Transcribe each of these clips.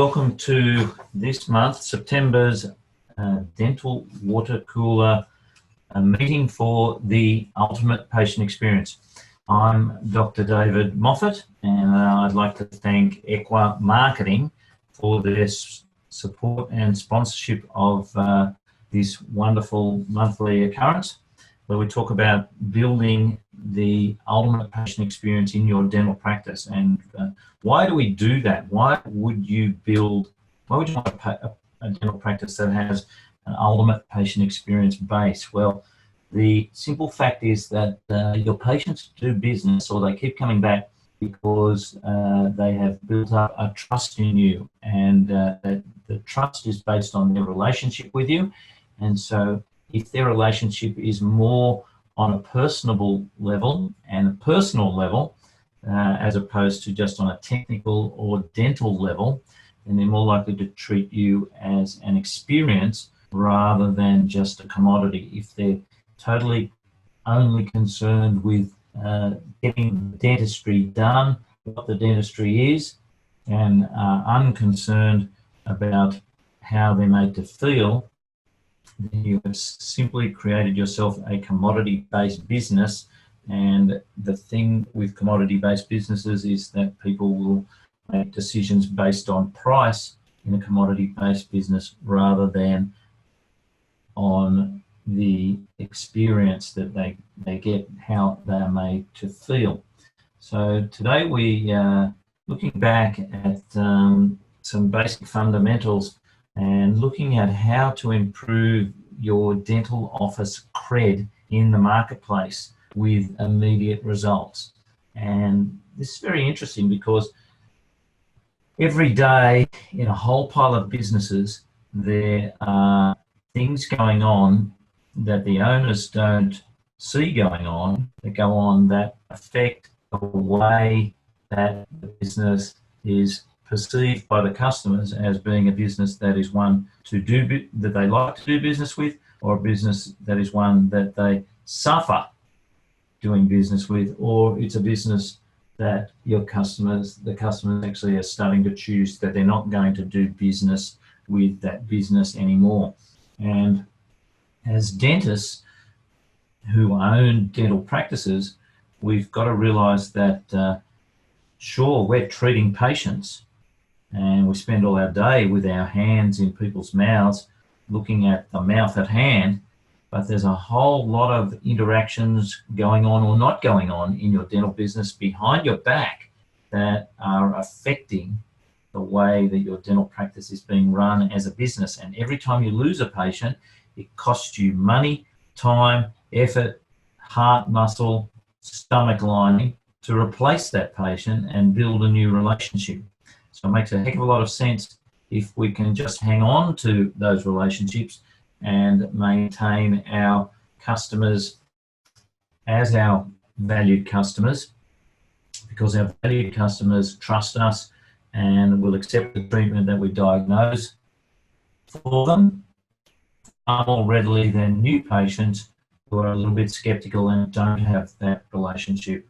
welcome to this month, September's Dental Water Cooler meeting for the ultimate patient experience. I'm Dr. David Moffet, and I'd like to thank Equa Marketing for their support and sponsorship of this wonderful monthly occurrence, where we talk about building the ultimate patient experience in your dental practice. And why do we do that? Why would you want a dental practice that has an ultimate patient experience base? Well, the simple fact is that your patients do business, or they keep coming back because they have built up a trust in you, and the trust is based on their relationship with you. And so if their relationship is more on a personable level and a personal level, as opposed to just on a technical or dental level, then they're more likely to treat you as an experience rather than just a commodity. If they're totally only concerned with getting dentistry done, what the dentistry is, and are unconcerned about how they're made to feel, then you have simply created yourself a commodity-based business. And the thing with commodity-based businesses is that people will make decisions based on price in a commodity-based business rather than on the experience that they get, how they are made to feel. So today we are looking back at some basic fundamentals and looking at how to improve your dental office cred in the marketplace with immediate results. And this is very interesting because every day in a whole pile of businesses, there are things going on that the owners don't see going on, that go on that affect the way that the business is perceived by the customers as being a business that is one that they like to do business with, or a business that is one that they suffer doing business with, or it's a business that the customers actually are starting to choose that they're not going to do business with that business anymore. And as dentists who own dental practices, we've got to realize that sure, we're treating patients and we spend all our day with our hands in people's mouths looking at the mouth at hand, but there's a whole lot of interactions going on or not going on in your dental business behind your back that are affecting the way that your dental practice is being run as a business. And every time you lose a patient, it costs you money, time, effort, heart muscle, stomach lining to replace that patient and build a new relationship. So it makes a heck of a lot of sense if we can just hang on to those relationships and maintain our customers as our valued customers, because our valued customers trust us and will accept the treatment that we diagnose for them far more readily than new patients who are a little bit skeptical and don't have that relationship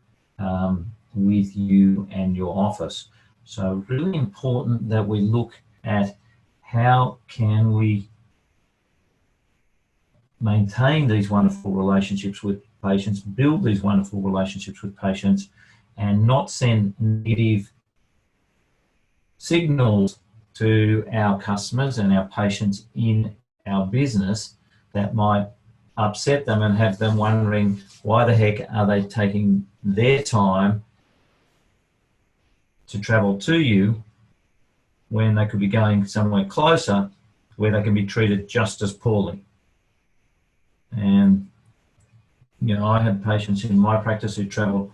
with you and your office. So really important that we look at how can we maintain these wonderful relationships with patients, build these wonderful relationships with patients, and not send negative signals to our customers and our patients in our business that might upset them and have them wondering why the heck are they taking their time to travel to you when they could be going somewhere closer where they can be treated just as poorly. And I had patients in my practice who travel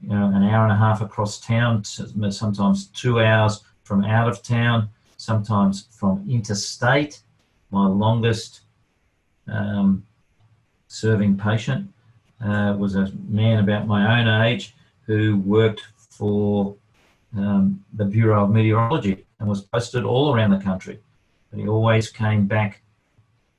an hour and a half across town, sometimes 2 hours from out of town, sometimes from interstate. My longest serving patient was a man about my own age who worked for the Bureau of Meteorology and was posted all around the country. But he always came back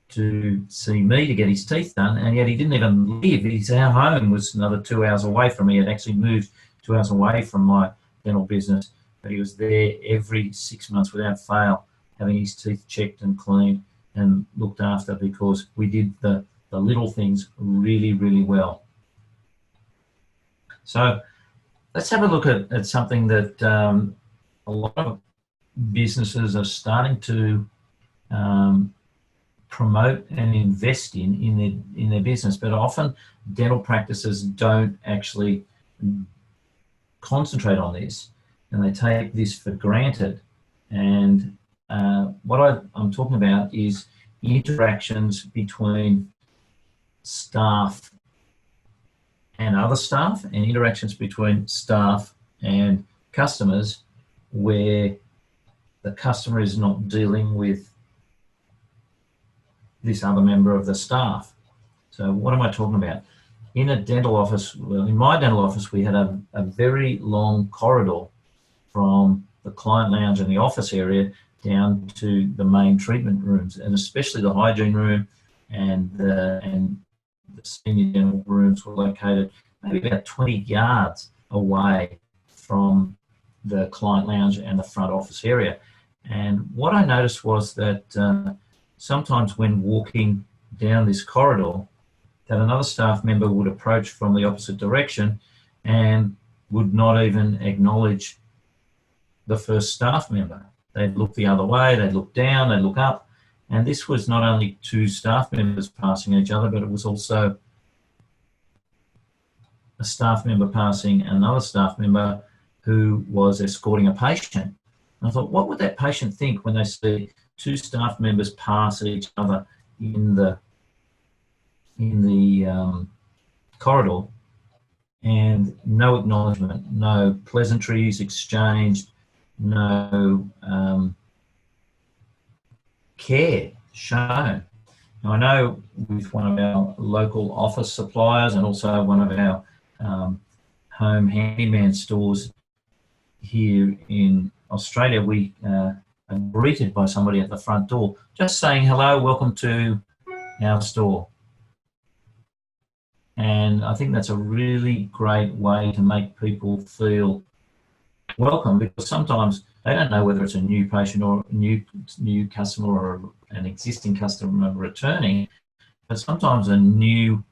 to see me to get his teeth done, and yet he didn't even live. Our home was another 2 hours away from me. He had actually moved 2 hours away from my dental business but he was there every 6 months without fail, having his teeth checked and cleaned and looked after, because we did the little things really, really well. So let's have a look at something that a lot of businesses are starting to promote and invest in their business, but often dental practices don't actually concentrate on this, and they take this for granted. And what I'm talking about is interactions between staff and other staff, and interactions between staff and customers, where the customer is not dealing with this other member of the staff. So what am I talking about? In a dental office, well, in my dental office, we had a very long corridor from the client lounge and the office area down to the main treatment rooms, and especially the hygiene room and the senior dental rooms were located maybe about 20 yards away from the client lounge and the front office area. And what I noticed was that sometimes when walking down this corridor, that another staff member would approach from the opposite direction and would not even acknowledge the first staff member. They'd look the other way, they'd look down, they'd look up. And this was not only two staff members passing each other, but it was also a staff member passing another staff member who was escorting a patient. And I thought, what would that patient think when they see two staff members pass each other in the corridor, and no acknowledgement, no pleasantries exchanged, no care shown. Now, I know with one of our local office suppliers and also one of our home handyman stores here in Australia, we are greeted by somebody at the front door just saying, hello, welcome to our store. And I think that's a really great way to make people feel welcome, because sometimes they don't know whether it's a new patient or a new customer or an existing customer returning, but sometimes a new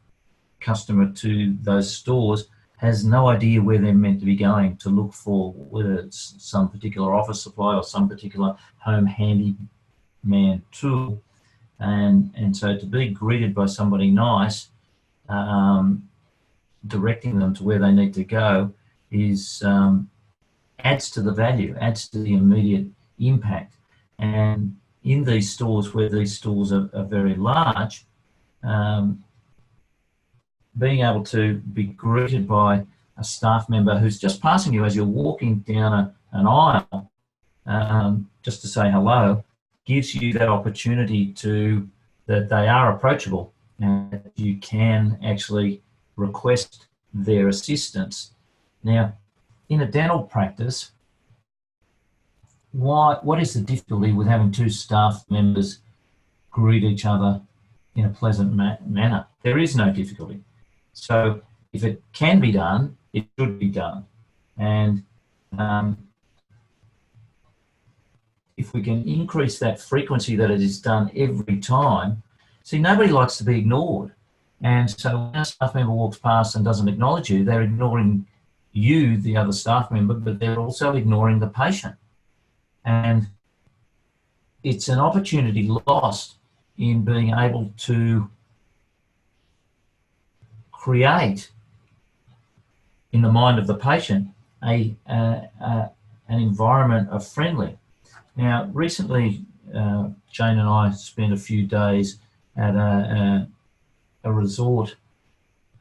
customer to those stores has no idea where they're meant to be going to look for, whether it's some particular office supply or some particular home handyman tool. And so to be greeted by somebody nice, directing them to where they need to go, is adds to the value, adds to the immediate impact. And in these stores, where these stores are very large, being able to be greeted by a staff member who's just passing you as you're walking down an aisle, just to say hello, gives you that opportunity that they are approachable, and that you can actually request their assistance. Now, in a dental practice, what is the difficulty with having two staff members greet each other in a pleasant manner? There is no difficulty. So if it can be done, it should be done. And if we can increase that frequency that it is done every time, see, nobody likes to be ignored. And so when a staff member walks past and doesn't acknowledge you, they're ignoring you, the other staff member, but they're also ignoring the patient. And it's an opportunity lost in being able to create in the mind of the patient an environment of friendly. Now, recently, Jane and I spent a few days at a resort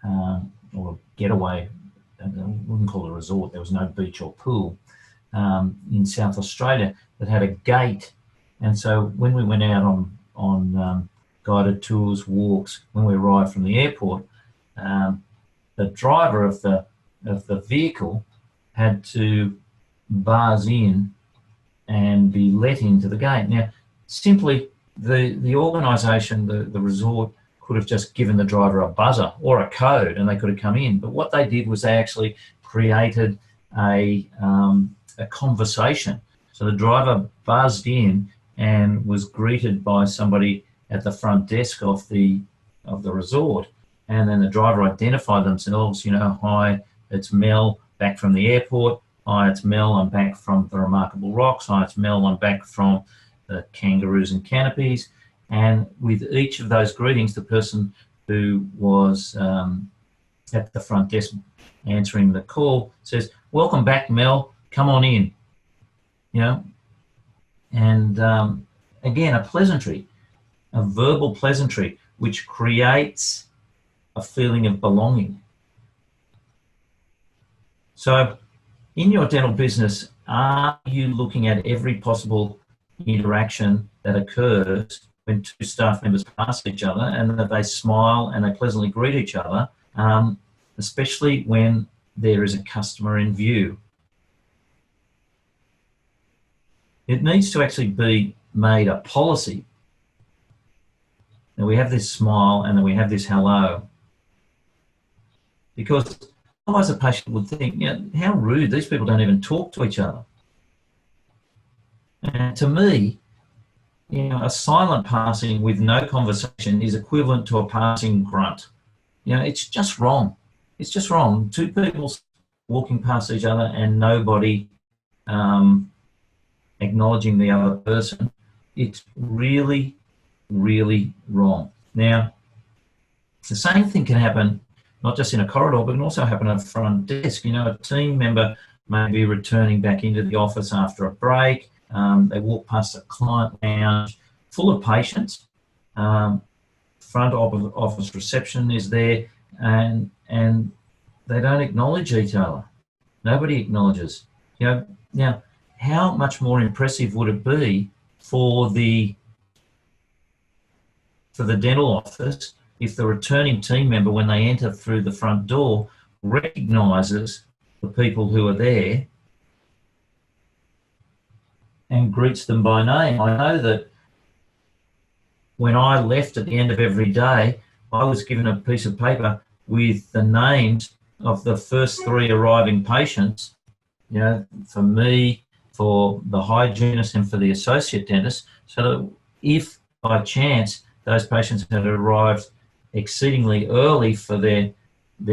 or getaway. I wouldn't call it a resort. There was no beach or pool in South Australia that had a gate. And so when we went out on guided tours, walks, when we arrived from the airport, the driver of the vehicle had to buzz in and be let into the gate. Now, simply the organisation, the resort, could have just given the driver a buzzer or a code and they could have come in. But what they did was they actually created a a conversation. So the driver buzzed in and was greeted by somebody at the front desk of the resort, and then the driver identified themselves. Hi, it's Mel, back from the airport. Hi, it's Mel, I'm back from the Remarkable Rocks. Hi, it's Mel, I'm back from the Kangaroos and Canopies. And with each of those greetings, the person who was at the front desk answering the call says, "Welcome back, Mel, come on in." And again, a pleasantry, a verbal pleasantry, which creates a feeling of belonging. So in your dental business, are you looking at every possible interaction that occurs when two staff members pass each other, and that they smile and they pleasantly greet each other, especially when there is a customer in view? It needs to actually be made a policy that we have this smile and that we have this hello, because otherwise a patient would think, how rude, these people don't even talk to each other. And to me, a silent passing with no conversation is equivalent to a passing grunt. It's just wrong. It's just wrong. Two people walking past each other and nobody acknowledging the other person. It's really, really wrong. Now, the same thing can happen not just in a corridor, but can also happen at a front desk. A team member may be returning back into the office after a break. They walk past a client lounge full of patients. Front office reception is there, and they don't acknowledge each other. Nobody acknowledges. Now, how much more impressive would it be for the dental office if the returning team member, when they enter through the front door, recognises the people who are there and greets them by name? I know that when I left at the end of every day, I was given a piece of paper with the names of the first 3 arriving patients, for me, for the hygienist and for the associate dentist, so that if by chance those patients had arrived exceedingly early for their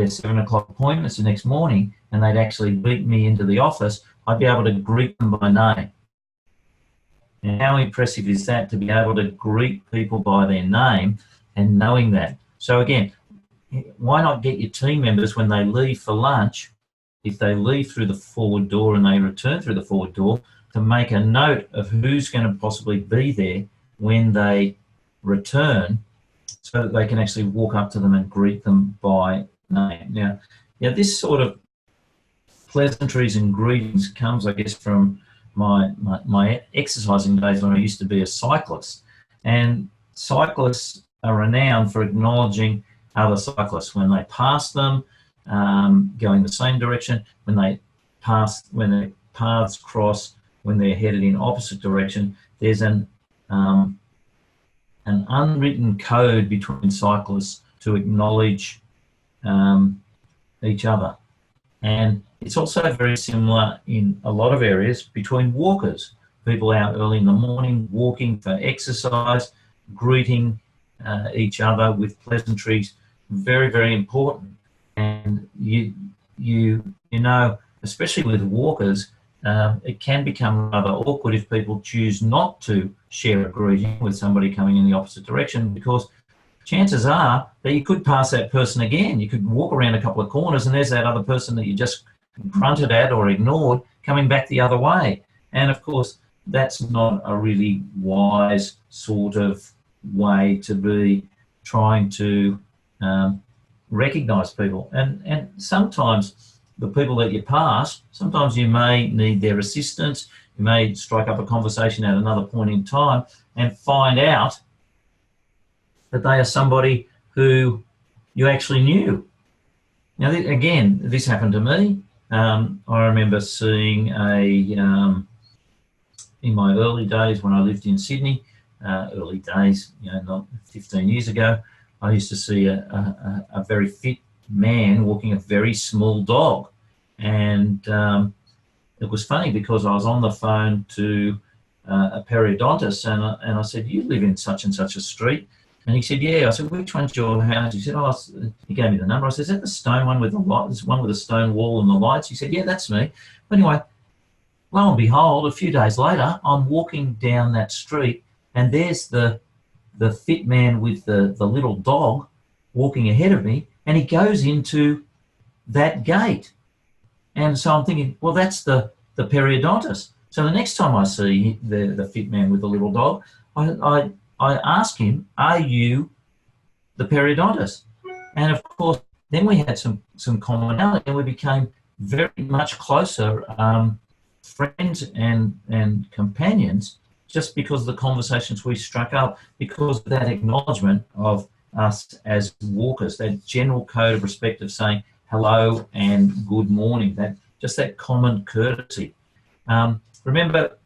7 o'clock appointments the next morning and they'd actually beat me into the office, I'd be able to greet them by name. And how impressive is that, to be able to greet people by their name and knowing that? So again, why not get your team members, when they leave for lunch, if they leave through the forward door and they return through the forward door, to make a note of who's going to possibly be there when they return, so that they can actually walk up to them and greet them by name. Now, this sort of pleasantries and greetings comes, I guess, from my exercising days when I used to be a cyclist. And cyclists are renowned for acknowledging other cyclists when they pass them, going the same direction, when their paths cross, when they're headed in opposite direction. There's an unwritten code between cyclists to acknowledge each other. And it's also very similar in a lot of areas between walkers. People out early in the morning walking for exercise, greeting each other with pleasantries, very, very important. And you know, especially with walkers, it can become rather awkward if people choose not to share a greeting with somebody coming in the opposite direction, because chances are that you could pass that person again. You could walk around a couple of corners and there's that other person that you just grunted at or ignored coming back the other way. And of course, that's not a really wise sort of way to be trying to recognise people. And sometimes the people that you pass, sometimes you may need their assistance. You may strike up a conversation at another point in time and find out that they are somebody who you actually knew. Now, again, this happened to me. I remember seeing in my early days when I lived in Sydney, early days, not 15 years ago, I used to see a very fit man walking a very small dog. And it was funny because I was on the phone to a periodontist, and I said, "You live in such and such a street?" And he said, "Yeah." I said, "Which one's your house?" He said, "Oh," he gave me the number. I said, "Is that the stone one with the light? There's one with a stone wall and the lights?" He said, "Yeah, that's me." But anyway, lo and behold, a few days later, I'm walking down that street, and there's the fit man with the little dog walking ahead of me, and he goes into that gate. And so I'm thinking, well, that's the periodontist. So the next time I see the fit man with the little dog, I ask him, "Are you the periodontist?" And of course, then we had some commonality, and we became very much closer friends and companions, just because of the conversations we struck up, because of that acknowledgement of us as walkers, that general code of respect of saying hello and good morning, that common courtesy. Remember,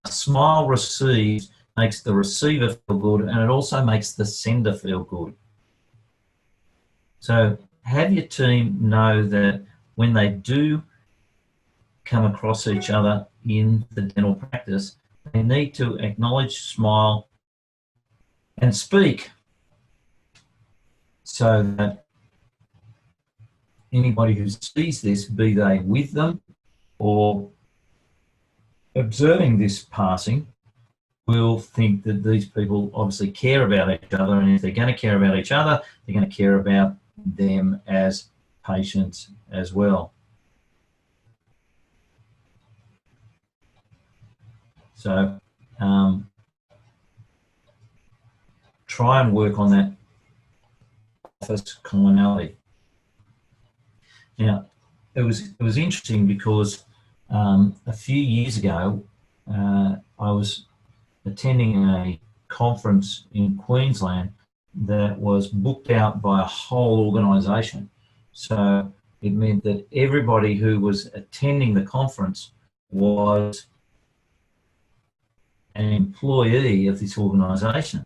a smile received makes the receiver feel good, and it also makes the sender feel good. So have your team know that when they do come across each other in the dental practice, they need to acknowledge, smile, and speak, so that anybody who sees this, be they with them or observing this passing, will think that these people obviously care about each other, and if they're going to care about each other, they're going to care about them as patients as well. So try and work on that office commonality. Now, it was interesting because a few years ago, I was attending a conference in Queensland that was booked out by a whole organisation. So it meant that everybody who was attending the conference was an employee of this organisation.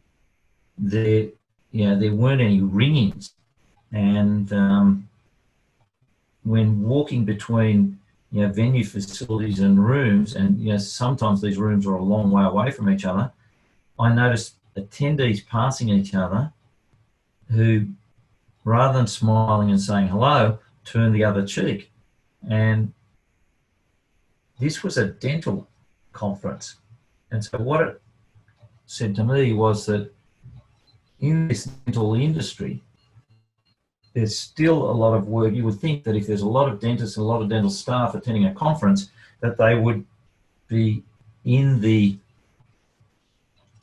There weren't any ring-ins, and when walking between venue facilities and rooms, and sometimes these rooms are a long way away from each other, I noticed attendees passing each other who, rather than smiling and saying hello, turned the other cheek. And this was a dental conference. And so what it said to me was that in this dental industry, there's still a lot of work. You would think that if there's a lot of dentists and a lot of dental staff attending a conference, that they would be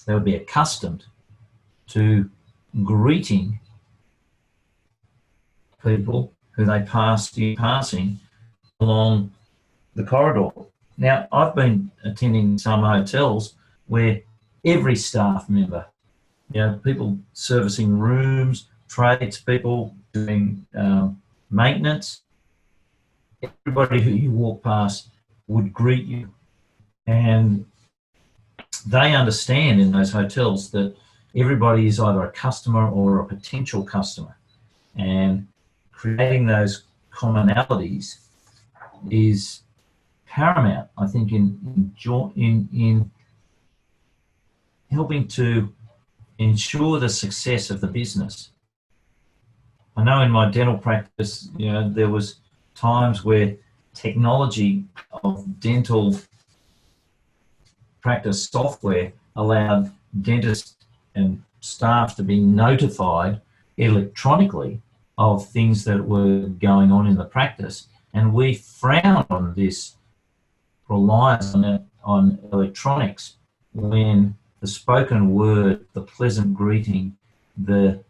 accustomed to greeting people who they passed in passing along the corridor. Now, I've been attending some hotels where every staff member, people servicing rooms, tradespeople doing maintenance, everybody who you walk past would greet you. And they understand in those hotels that everybody is either a customer or a potential customer. And creating those commonalities is paramount, I think, in helping to ensure the success of the business. I know in my dental practice, there was times where technology of dental practice software allowed dentists and staff to be notified electronically of things that were going on in the practice. And we frowned on this reliance on electronics, when the spoken word, the pleasant greeting, the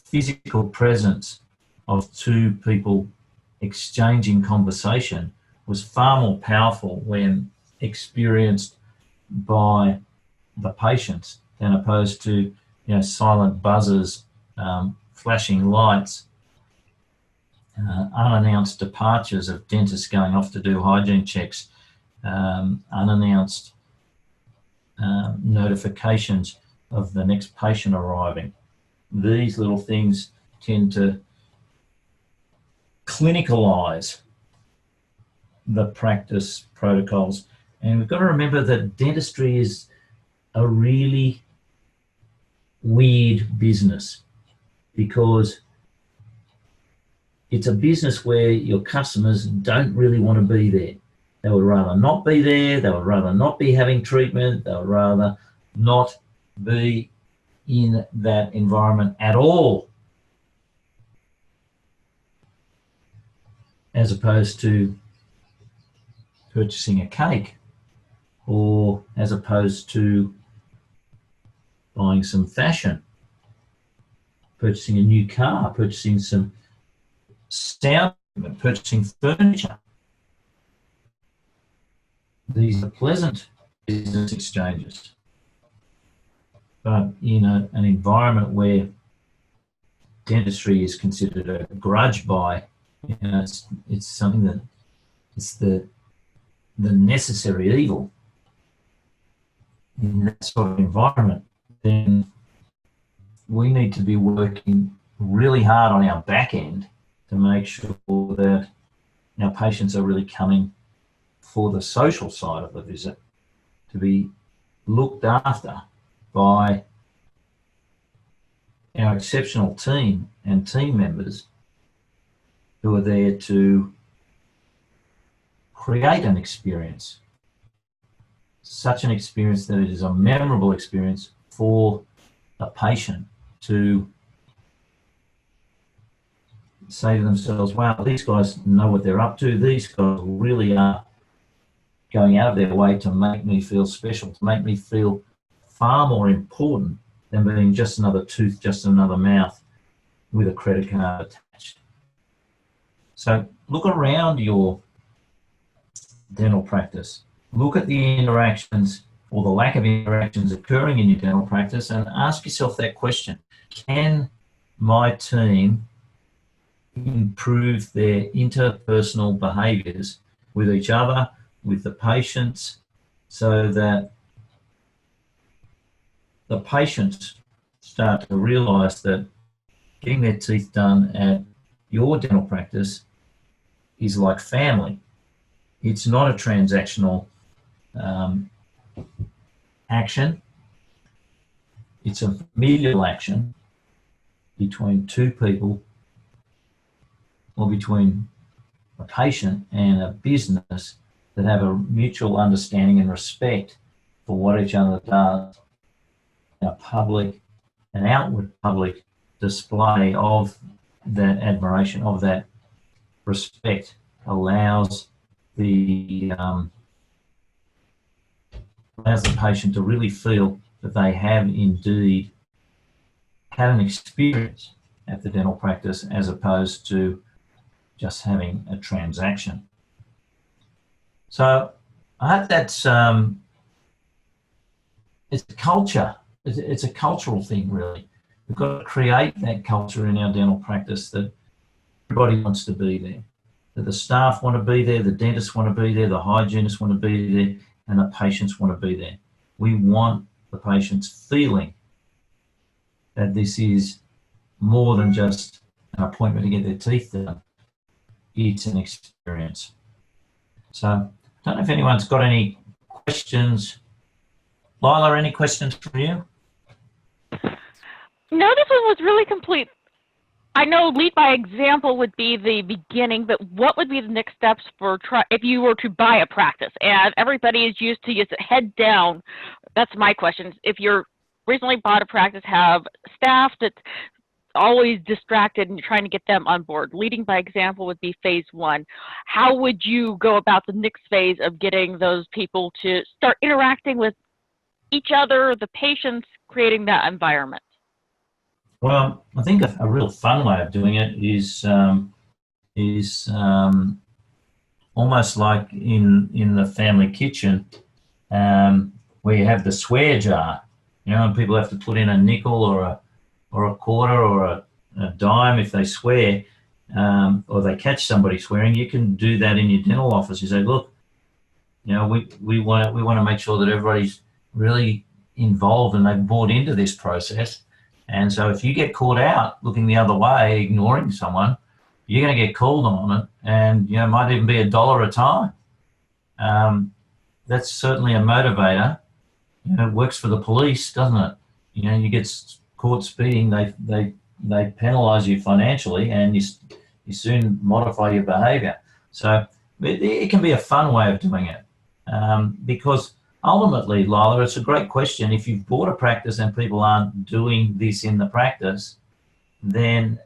physical presence of two people exchanging conversation was far more powerful when experienced by the patients than opposed to silent buzzers, flashing lights, unannounced departures of dentists going off to do hygiene checks, unannounced notifications of the next patient arriving. These little things tend to clinicalize the practice protocols. And we've got to remember that dentistry is a really weird business, because it's a business where your customers don't really want to be there. They would rather not be there. They would rather not be having treatment. They would rather not be in that environment at all, as opposed to purchasing a cake, or as opposed to buying some fashion, purchasing a new car, purchasing some sound, purchasing furniture. These are pleasant business exchanges. But in an environment where dentistry is considered a grudge buy, it's something that it's the necessary evil. In that sort of environment, then we need to be working really hard on our back end to make sure that our patients are really coming for the social side of the visit, to be looked after by our exceptional team and team members who are there to create an experience, such an experience that it is a memorable experience for a patient to say to themselves, wow, these guys know what they're up to. These guys really are going out of their way to make me feel special, to make me feel far more important than being just another tooth, just another mouth with a credit card attached. So look around your dental practice. Look at the interactions or the lack of interactions occurring in your dental practice and ask yourself that question. Can my team improve their interpersonal behaviours with each other, with the patients, so that the patients start to realise that getting their teeth done at your dental practice is like family. It's not a transactional action. It's a familial action between two people, or between a patient and a business, that have a mutual understanding and respect for what each other does. A public, an outward public display of that admiration, of that respect, allows the patient to really feel that they have indeed had an experience at the dental practice, as opposed to just having a transaction. So I hope that's it's a culture. It's a cultural thing, really. We've got to create that culture in our dental practice that everybody wants to be there, that the staff want to be there, the dentists want to be there, the hygienists want to be there, and the patients want to be there. We want the patients feeling that this is more than just an appointment to get their teeth done. It's an experience. So I don't know if anyone's got any questions. Lila, any questions from you? No, this one was really complete. I know lead by example would be the beginning, but what would be the next steps for if you were to buy a practice and everybody is used to just head down? That's my question. If you're recently bought a practice, have staff that's always distracted and you're trying to get them on board. Leading by example would be phase one. How would you go about the next phase of getting those people to start interacting with each other, the patients, creating that environment? Well, I think a real fun way of doing it is almost like in the family kitchen, where you have the swear jar, and people have to put in a nickel or a quarter or a dime if they swear, or they catch somebody swearing. You can do that in your dental office. You say, look, we want to make sure that everybody's really involved and they've bought into this process. And so if you get caught out looking the other way, ignoring someone, you're going to get called on it, and it might even be $1 a time. That's certainly a motivator. It works for the police, doesn't it? You get caught speeding, they penalise you financially, and you soon modify your behaviour. So it can be a fun way of doing it, because ultimately, Lila, it's a great question. If you've bought a practice and people aren't doing this in the practice, then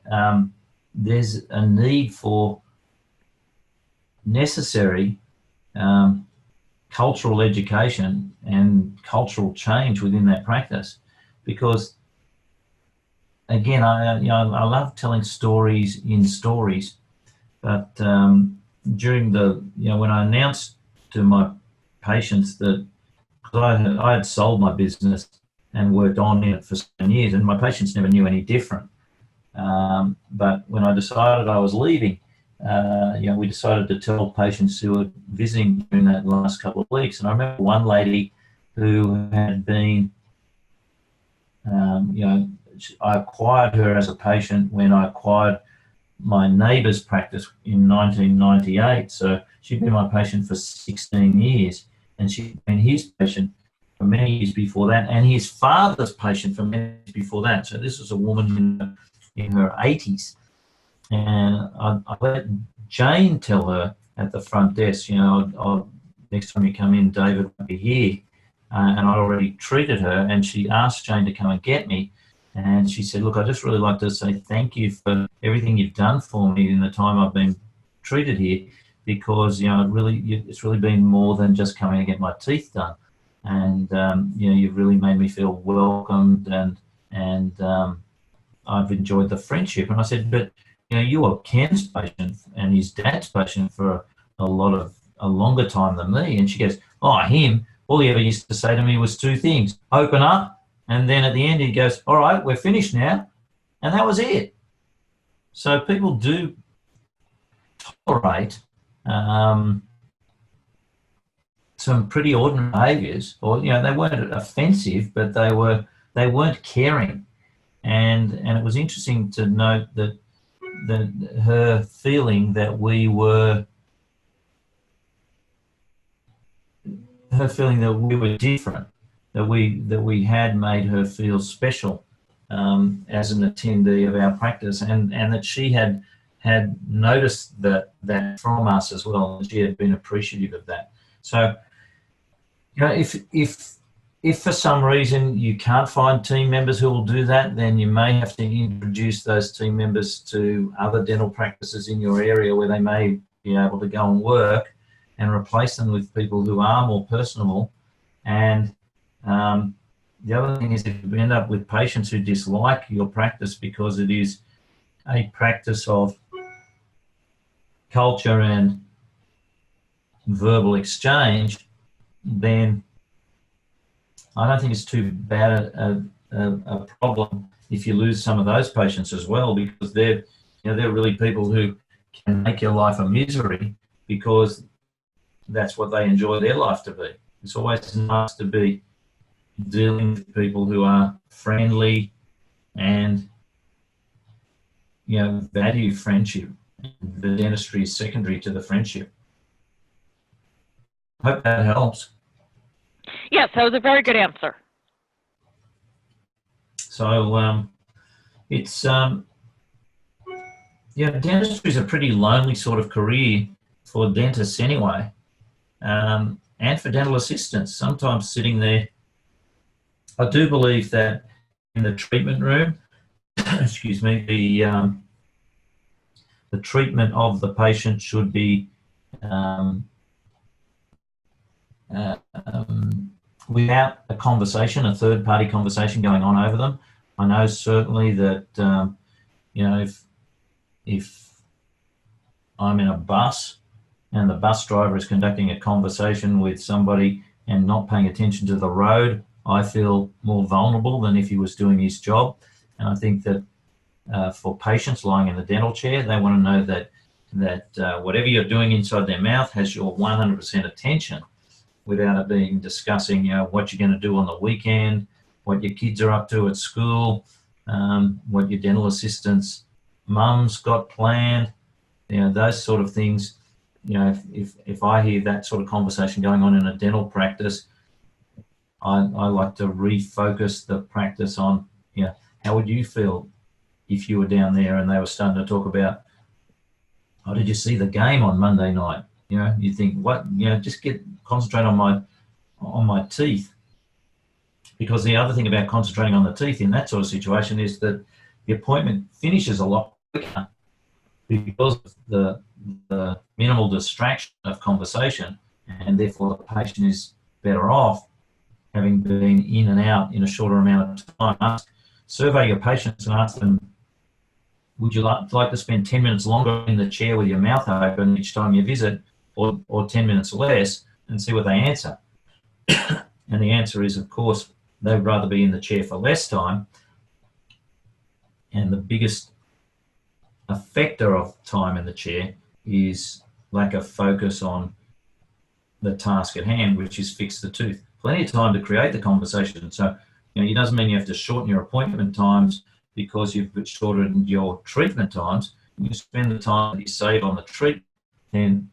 there's a need for necessary cultural education and cultural change within that practice. Because again, I love telling stories in stories, but during when I announced to my patients that, because I had sold my business and worked on it for 7 years, and my patients never knew any different. But when I decided I was leaving, we decided to tell patients who were visiting during that last couple of weeks. And I remember one lady who had been, I acquired her as a patient when I acquired my neighbour's practice in 1998. So she'd been my patient for 16 years, and she'd been his patient for many years before that, and his father's patient for many years before that. So this was a woman in her 80s. And I let Jane tell her at the front desk, next time you come in, David will be here. And I'd already treated her, and she asked Jane to come and get me. And she said, look, I'd just really like to say thank you for everything you've done for me in the time I've been treated here, because, it's really been more than just coming to get my teeth done. And, you've really made me feel welcomed, and I've enjoyed the friendship. And I said, but, you were Ken's patient and his dad's patient for a longer time than me. And she goes, oh, him, all he ever used to say to me was two things: open up, and then at the end he goes, all right, we're finished now. And that was it. So people do tolerate some pretty ordinary behaviours, or they weren't offensive, but they weren't caring. And it was interesting to note that her feeling that we were different, that we had made her feel special as an attendee of our practice, and that she had noticed that from us as well, and she had been appreciative of that. So, if for some reason you can't find team members who will do that, then you may have to introduce those team members to other dental practices in your area where they may be able to go and work, and replace them with people who are more personable. And the other thing is, if you end up with patients who dislike your practice because it is a practice of culture and verbal exchange, then I don't think it's too bad a problem if you lose some of those patients as well, because they're really people who can make your life a misery, because that's what they enjoy their life to be. It's always nice to be dealing with people who are friendly and value friendship. The dentistry is secondary to the friendship. Hope that helps. Yes, that was a very good answer. So it's dentistry is a pretty lonely sort of career for dentists anyway, and for dental assistants. Sometimes sitting there, I do believe that in the treatment room, excuse me, the treatment of the patient should be without a conversation, a third-party conversation going on over them. I know certainly that if I'm in a bus and the bus driver is conducting a conversation with somebody and not paying attention to the road, I feel more vulnerable than if he was doing his job. And I think that for patients lying in the dental chair, they want to know that whatever you're doing inside their mouth has your 100% attention, without it being discussing what you're going to do on the weekend, what your kids are up to at school, what your dental assistant's mum's got planned. those sort of things. If I hear that sort of conversation going on in a dental practice, I like to refocus the practice on, how would you feel if you were down there and they were starting to talk about, oh, did you see the game on Monday night? You think, what? Just concentrate on my teeth. Because the other thing about concentrating on the teeth in that sort of situation is that the appointment finishes a lot quicker because of the minimal distraction of conversation, and therefore the patient is better off having been in and out in a shorter amount of time. Survey your patients and ask them, would you like to spend 10 minutes longer in the chair with your mouth open each time you visit, or 10 minutes less, and see what they answer. And the answer is, of course, they'd rather be in the chair for less time. And the biggest affector of time in the chair is lack of focus on the task at hand, which is fix the tooth. Plenty of time to create the conversation. So, it doesn't mean you have to shorten your appointment times because you've shortened your treatment times. You spend the time that you save on the treatment and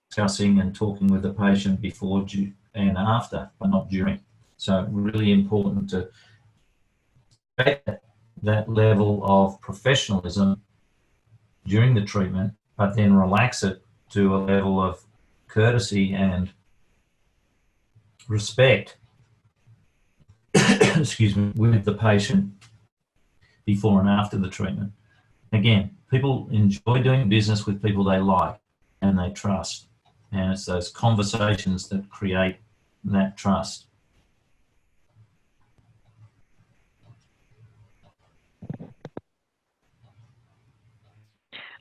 discussing and talking with the patient before and after, but not during. So really important to create that level of professionalism during the treatment, but then relax it to a level of courtesy and respect excuse me, with the patient before and after the treatment. Again, people enjoy doing business with people they like and they trust. And it's those conversations that create that trust.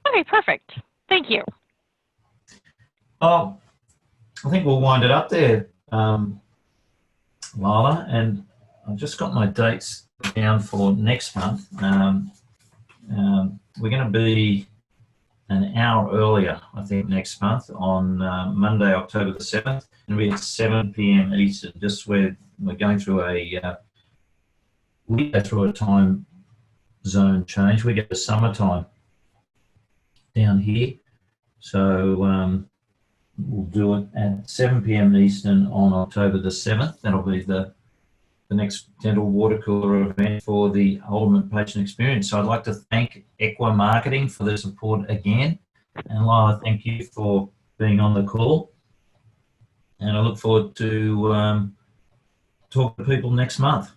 Okay, perfect. Thank you. Oh, I think we'll wind it up there, Lila, and I've just got my dates down for next month. We're going to be an hour earlier, I think, next month on Monday, October the 7th. It'll be at 7 p.m. Eastern, just where we're going through we go through a time zone change. We get the summertime down here. So we'll do it at 7 p.m. Eastern on October the 7th. That'll be the next dental water cooler event for the ultimate patient experience. So I'd like to thank Equa Marketing for their support again. And Lila, thank you for being on the call. And I look forward to talking to people next month.